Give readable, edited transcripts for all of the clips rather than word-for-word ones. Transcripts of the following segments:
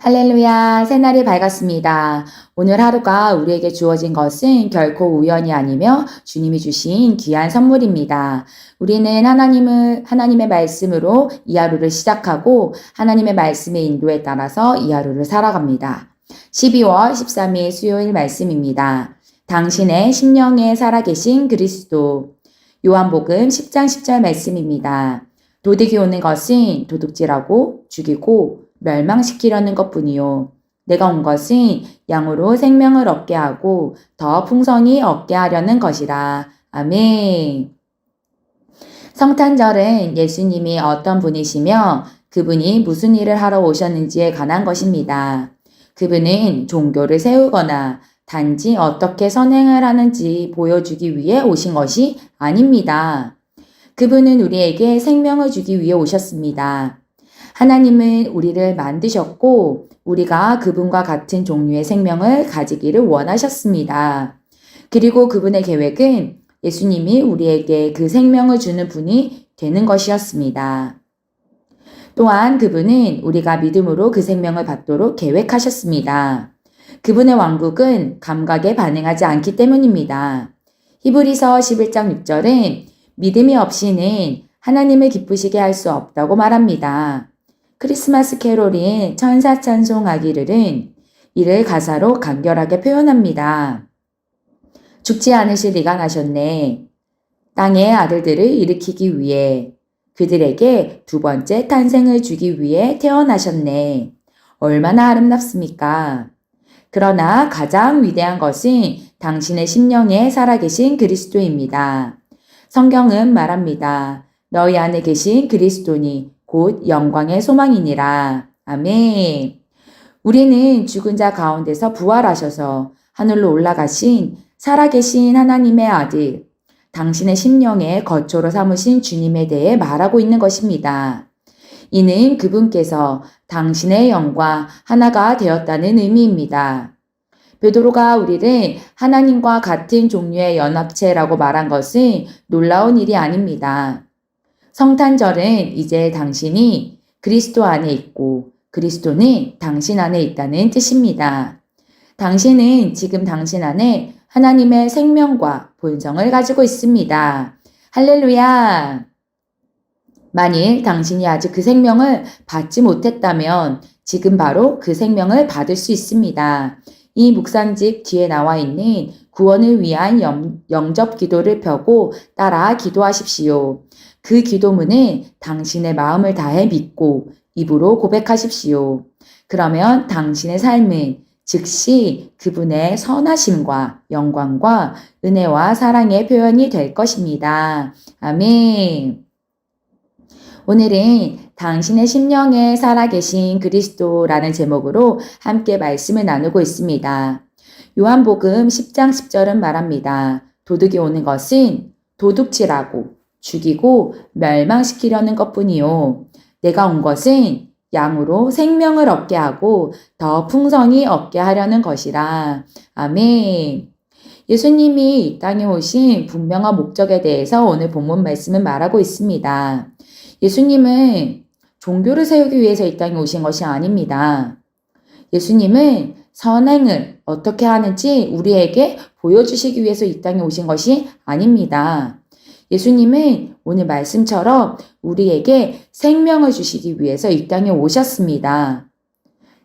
할렐루야, 새날이 밝았습니다. 오늘 하루가 우리에게 주어진 것은 결코 우연이 아니며 주님이 주신 귀한 선물입니다. 우리는 하나님의 말씀으로 이 하루를 시작하고 하나님의 말씀의 인도에 따라서 이 하루를 살아갑니다. 12월 13일 수요일 말씀입니다. 당신의 심령에 살아계신 그리스도. 요한복음 10장 10절 말씀입니다. 도둑이 오는 것은 도둑질하고 죽이고 멸망시키려는 것뿐이요. 내가 온 것은 양으로 생명을 얻게 하고 더 풍성히 얻게 하려는 것이라. 아멘. 성탄절은 예수님이 어떤 분이시며 그분이 무슨 일을 하러 오셨는지에 관한 것입니다. 그분은 종교를 세우거나 단지 어떻게 선행을 하는지 보여주기 위해 오신 것이 아닙니다. 그분은 우리에게 생명을 주기 위해 오셨습니다. 하나님은 우리를 만드셨고 우리가 그분과 같은 종류의 생명을 가지기를 원하셨습니다. 그리고 그분의 계획은 예수님이 우리에게 그 생명을 주는 분이 되는 것이었습니다. 또한 그분은 우리가 믿음으로 그 생명을 받도록 계획하셨습니다. 그분의 왕국은 감각에 반응하지 않기 때문입니다. 히브리서 11장 6절은 믿음이 없이는 하나님을 기쁘시게 할 수 없다고 말합니다. 크리스마스 캐롤인 천사 찬송하기를은 이를 가사로 간결하게 표현합니다. 죽지 않으실 이가 나셨네. 땅의 아들들을 일으키기 위해 그들에게 두 번째 탄생을 주기 위해 태어나셨네. 얼마나 아름답습니까? 그러나 가장 위대한 것은 당신의 심령에 살아계신 그리스도입니다. 성경은 말합니다. 너희 안에 계신 그리스도니 곧 영광의 소망이니라. 아멘. 우리는 죽은 자 가운데서 부활하셔서 하늘로 올라가신 살아계신 하나님의 아들, 당신의 심령에 거처로 삼으신 주님에 대해 말하고 있는 것입니다. 이는 그분께서 당신의 영과 하나가 되었다는 의미입니다. 베드로가 우리를 하나님과 같은 종류의 연합체라고 말한 것은 놀라운 일이 아닙니다. 성탄절은 이제 당신이 그리스도 안에 있고 그리스도는 당신 안에 있다는 뜻입니다. 당신은 지금 당신 안에 하나님의 생명과 본성을 가지고 있습니다. 할렐루야! 만일 당신이 아직 그 생명을 받지 못했다면 지금 바로 그 생명을 받을 수 있습니다. 이 묵상집 뒤에 나와 있는 구원을 위한 영접 기도를 펴고 따라 기도하십시오. 그 기도문은 당신의 마음을 다해 믿고 입으로 고백하십시오. 그러면 당신의 삶은 즉시 그분의 선하심과 영광과 은혜와 사랑의 표현이 될 것입니다. 아멘. 오늘은 당신의 심령에 살아계신 그리스도라는 제목으로 함께 말씀을 나누고 있습니다. 요한복음 10장 10절은 말합니다. 도둑이 오는 것은 도둑질하고 죽이고 멸망시키려는 것뿐이요. 내가 온 것은 양으로 생명을 얻게 하고 더 풍성히 얻게 하려는 것이라. 아멘. 예수님이 이 땅에 오신 분명한 목적에 대해서 오늘 본문 말씀은 말하고 있습니다. 예수님은 종교를 세우기 위해서 이 땅에 오신 것이 아닙니다. 예수님은 선행을 어떻게 하는지 우리에게 보여주시기 위해서 이 땅에 오신 것이 아닙니다. 예수님은 오늘 말씀처럼 우리에게 생명을 주시기 위해서 이 땅에 오셨습니다.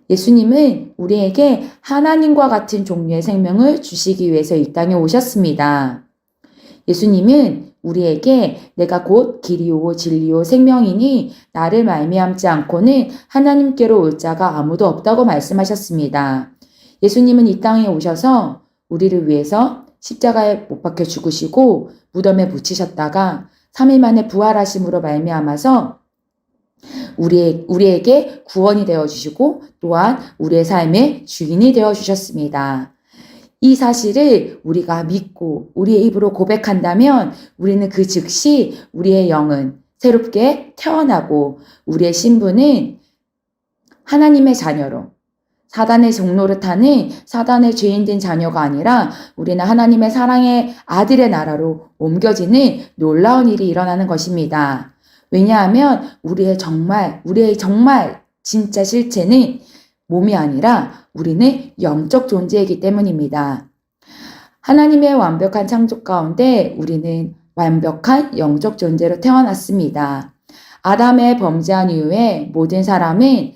예수님은 우리에게 하나님과 같은 종류의 생명을 주시기 위해서 이 땅에 오셨습니다. 예수님은 우리에게 내가 곧 길이요 진리요 생명이니 나를 말미암지 않고는 하나님께로 올 자가 아무도 없다고 말씀하셨습니다. 예수님은 이 땅에 오셔서 우리를 위해서 십자가에 못 박혀 죽으시고 무덤에 묻히셨다가 3일 만에 부활하심으로 말미암아서 우리에게 구원이 되어주시고 또한 우리의 삶의 주인이 되어주셨습니다. 이 사실을 우리가 믿고 우리의 입으로 고백한다면 우리는 그 즉시 우리의 영은 새롭게 태어나고 우리의 신분은 하나님의 자녀로 사단의 종로를 타는 사단의 죄인된 자녀가 아니라 우리는 하나님의 사랑의 아들의 나라로 옮겨지는 놀라운 일이 일어나는 것입니다. 왜냐하면 우리의 정말 진짜 실체는 몸이 아니라 우리는 영적 존재이기 때문입니다. 하나님의 완벽한 창조 가운데 우리는 완벽한 영적 존재로 태어났습니다. 아담의 범죄한 이후에 모든 사람은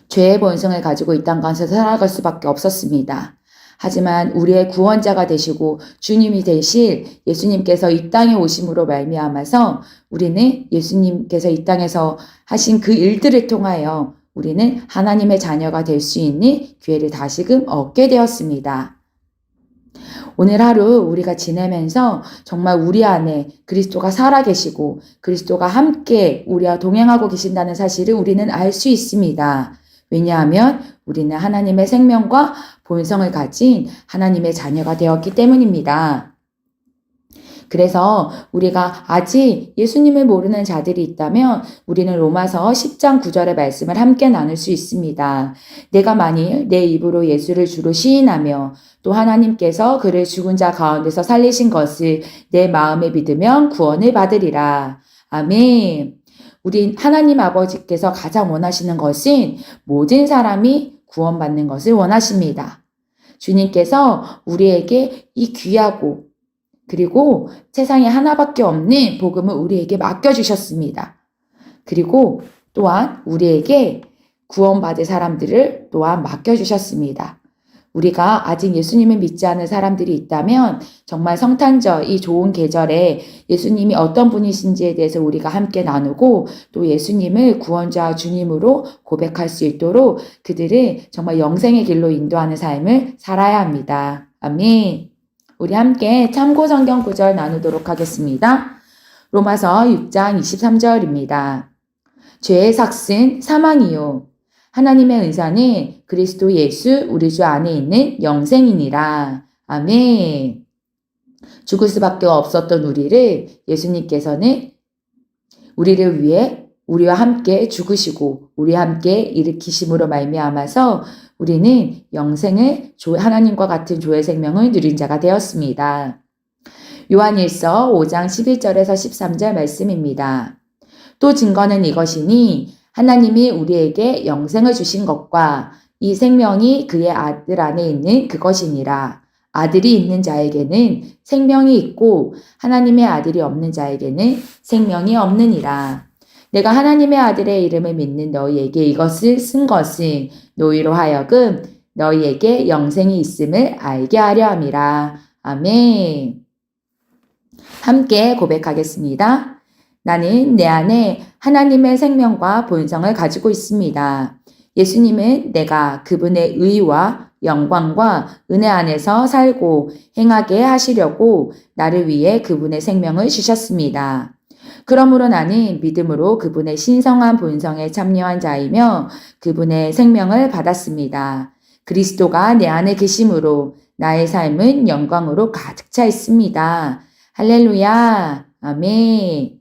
죄의 본성을 가지고 이 땅 가운데 살아갈 수밖에 없었습니다. 하지만 우리의 구원자가 되시고 주님이 되실 예수님께서 이 땅에 오심으로 말미암아서 우리는 예수님께서 이 땅에서 하신 그 일들을 통하여 우리는 하나님의 자녀가 될 수 있는 기회를 다시금 얻게 되었습니다. 오늘 하루 우리가 지내면서 정말 우리 안에 그리스도가 살아계시고 그리스도가 함께 우리와 동행하고 계신다는 사실을 우리는 알 수 있습니다. 왜냐하면 우리는 하나님의 생명과 본성을 가진 하나님의 자녀가 되었기 때문입니다. 그래서 우리가 아직 예수님을 모르는 자들이 있다면 우리는 로마서 10장 9절의 말씀을 함께 나눌 수 있습니다. 내가 만일 내 입으로 예수를 주로 시인하며 또 하나님께서 그를 죽은 자 가운데서 살리신 것을 내 마음에 믿으면 구원을 받으리라. 아멘. 우리 하나님 아버지께서 가장 원하시는 것은 모든 사람이 구원받는 것을 원하십니다. 주님께서 우리에게 이 귀하고 그리고 세상에 하나밖에 없는 복음을 우리에게 맡겨주셨습니다. 그리고 또한 우리에게 구원받을 사람들을 또한 맡겨주셨습니다. 우리가 아직 예수님을 믿지 않은 사람들이 있다면 정말 성탄절 이 좋은 계절에 예수님이 어떤 분이신지에 대해서 우리가 함께 나누고 또 예수님을 구원자 주님으로 고백할 수 있도록 그들을 정말 영생의 길로 인도하는 삶을 살아야 합니다. 아멘. 우리 함께 참고 성경 구절 나누도록 하겠습니다. 로마서 6장 23절입니다. 죄의 삭은 사망이요 하나님의 은사는 그리스도 예수 우리 주 안에 있는 영생이니라. 아멘. 죽을 수밖에 없었던 우리를 예수님께서는 우리를 위해 우리와 함께 죽으시고 우리와 함께 일으키심으로 말미암아서 우리는 영생을 하나님과 같은 조의 생명을 누린 자가 되었습니다. 요한일서 5장 11절에서 13절 말씀입니다. 또 증거는 이것이니 하나님이 우리에게 영생을 주신 것과 이 생명이 그의 아들 안에 있는 그것이니라. 아들이 있는 자에게는 생명이 있고 하나님의 아들이 없는 자에게는 생명이 없느니라. 내가 하나님의 아들의 이름을 믿는 너희에게 이것을 쓴 것은 너희로 하여금 너희에게 영생이 있음을 알게 하려 함이라. 아멘. 함께 고백하겠습니다. 나는 내 안에 하나님의 생명과 본성을 가지고 있습니다. 예수님은 내가 그분의 의와 영광과 은혜 안에서 살고 행하게 하시려고 나를 위해 그분의 생명을 주셨습니다. 그러므로 나는 믿음으로 그분의 신성한 본성에 참여한 자이며 그분의 생명을 받았습니다. 그리스도가 내 안에 계심으로 나의 삶은 영광으로 가득 차 있습니다. 할렐루야. 아멘.